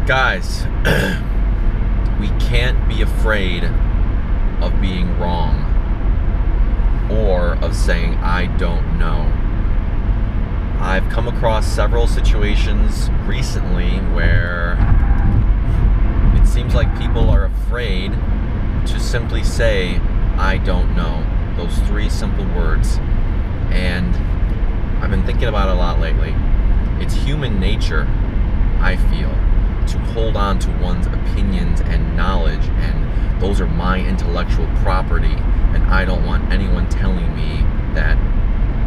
Guys, we can't be afraid of being wrong or of saying, I don't know. I've come across several situations recently where it seems like people are afraid to simply say, I don't know. Those three simple words. And I've been thinking about it a lot lately. It's human nature, I feel, to hold on to one's opinions and knowledge, and those are my intellectual property, and I don't want anyone telling me that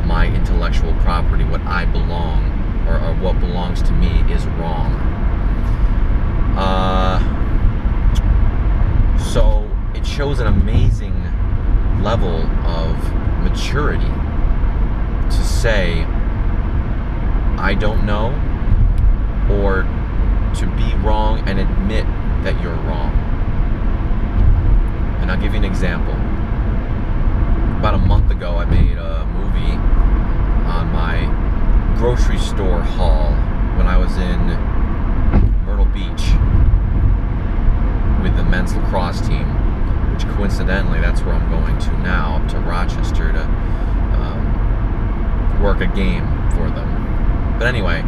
my intellectual property, what I belong, or what belongs to me, is wrong. So it shows an amazing level of maturity to say, I don't know, or to be wrong and admit that you're wrong. And I'll give you an example. About a month ago, I made a movie on my grocery store haul when I was in Myrtle Beach with the men's lacrosse team, which coincidentally, that's where I'm going to now, up to Rochester to work a game for them. But anyway,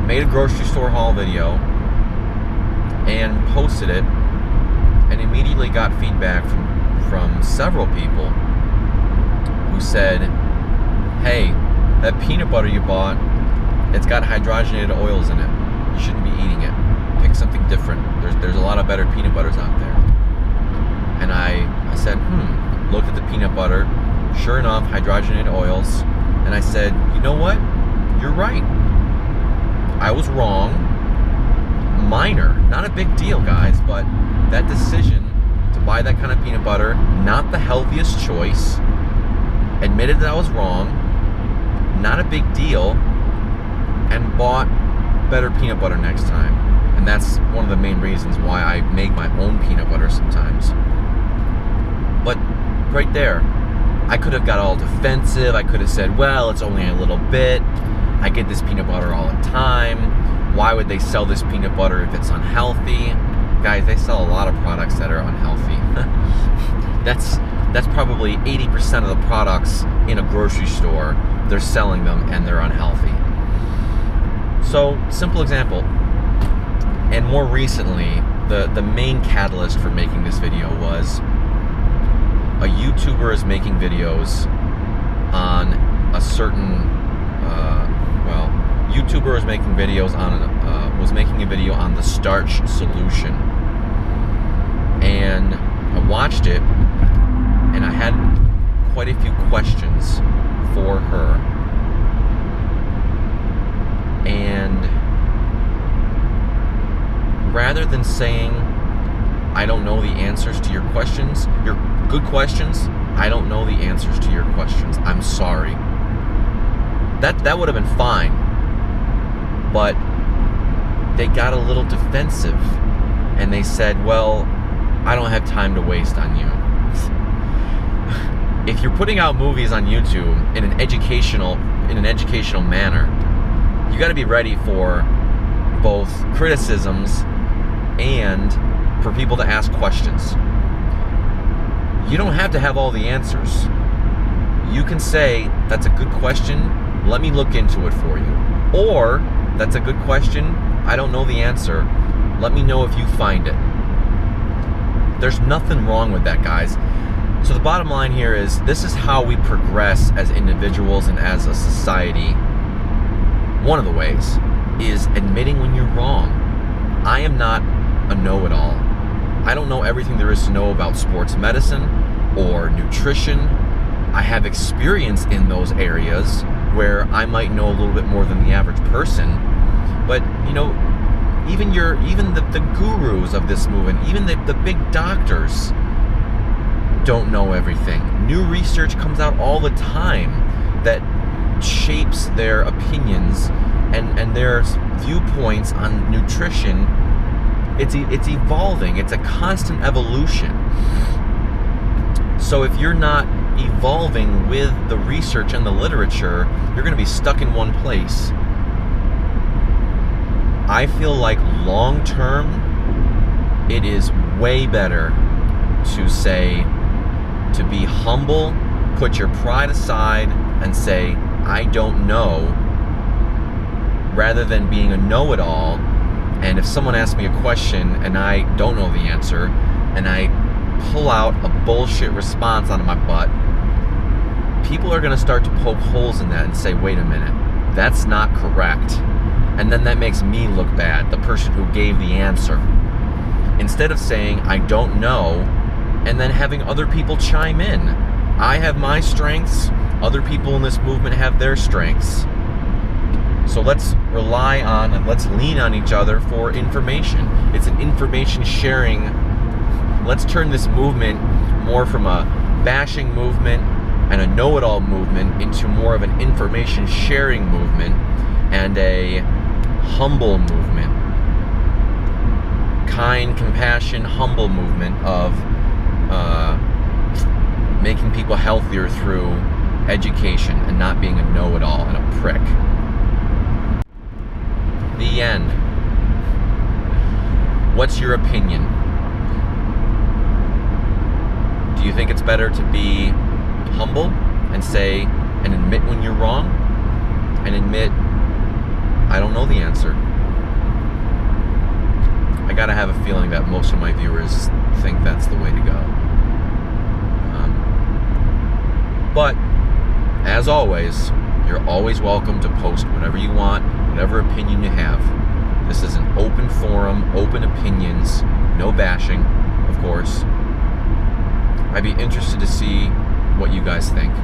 made a grocery store haul video and posted it, and immediately got feedback from several people who said, hey, that peanut butter you bought, it's got hydrogenated oils in it. You shouldn't be eating it. Pick something different. There's a lot of better peanut butters out there. And I said, looked at the peanut butter. Sure enough, hydrogenated oils. And I said, you know what? You're right. I was wrong. Minor. Not a big deal, guys, but that decision to buy that kind of peanut butter, not the healthiest choice. Admitted that I was wrong. Not a big deal. And bought better peanut butter next time. And that's one of the main reasons why I make my own peanut butter sometimes. But right there, I could have got all defensive. I could have said, well, it's only a little bit. I get this peanut butter all the time. Why would they sell this peanut butter if it's unhealthy? Guys, they sell a lot of products that are unhealthy. That's probably 80% of the products in a grocery store. They're selling them and they're unhealthy. So, simple example. And more recently, the main catalyst for making this video was a YouTuber is making videos on a certain YouTuber is making videos on was making a video on the starch solution, and I watched it, and I had quite a few questions for her, and rather than saying I don't know the answers to your questions, your good questions, I don't know the answers to your questions, I'm sorry. That would have been fine, but they got a little defensive, and they said, well, I don't have time to waste on you. If you're putting out movies on YouTube in an educational manner, you got to be ready for both criticisms and for people to ask questions. You don't have to have all the answers. You can say, that's a good question, let me look into it for you. Or, that's a good question, I don't know the answer, let me know if you find it. There's nothing wrong with that, guys. So the bottom line here is, this is how we progress as individuals and as a society. One of the ways is admitting when you're wrong. I am not a know-it-all. I don't know everything there is to know about sports medicine or nutrition. I have experience in those areas where I might know a little bit more than the average person. But, you know, even the gurus of this movement, even the big doctors don't know everything. New research comes out all the time that shapes their opinions and their viewpoints on nutrition. It's evolving. It's a constant evolution. So if you're not evolving with the research and the literature, you're going to be stuck in one place. I feel like long term, it is way better to be humble, put your pride aside, and say, I don't know, rather than being a know-it-all. And if someone asks me a question and I don't know the answer, and I pull out a bullshit response out of my butt, people are going to start to poke holes in that and say, wait a minute, that's not correct. And then that makes me look bad, the person who gave the answer. Instead of saying, I don't know, and then having other people chime in. I have my strengths, other people in this movement have their strengths. So let's rely on and let's lean on each other for information. It's an information sharing. Let's turn this movement more from a bashing movement and a know-it-all movement into more of an information sharing movement and a humble movement. Kind, compassion, humble movement of making people healthier through education and not being a know-it-all and a prick. The end. What's your opinion? Do you think it's better to be humble and say and admit when you're wrong and admit, I don't know the answer? I gotta have a feeling that most of my viewers think that's the way to go. But, as always, you're always welcome to post whatever you want, whatever opinion you have. This is an open forum, open opinions, no bashing, of course. I'd be interested to see what you guys think.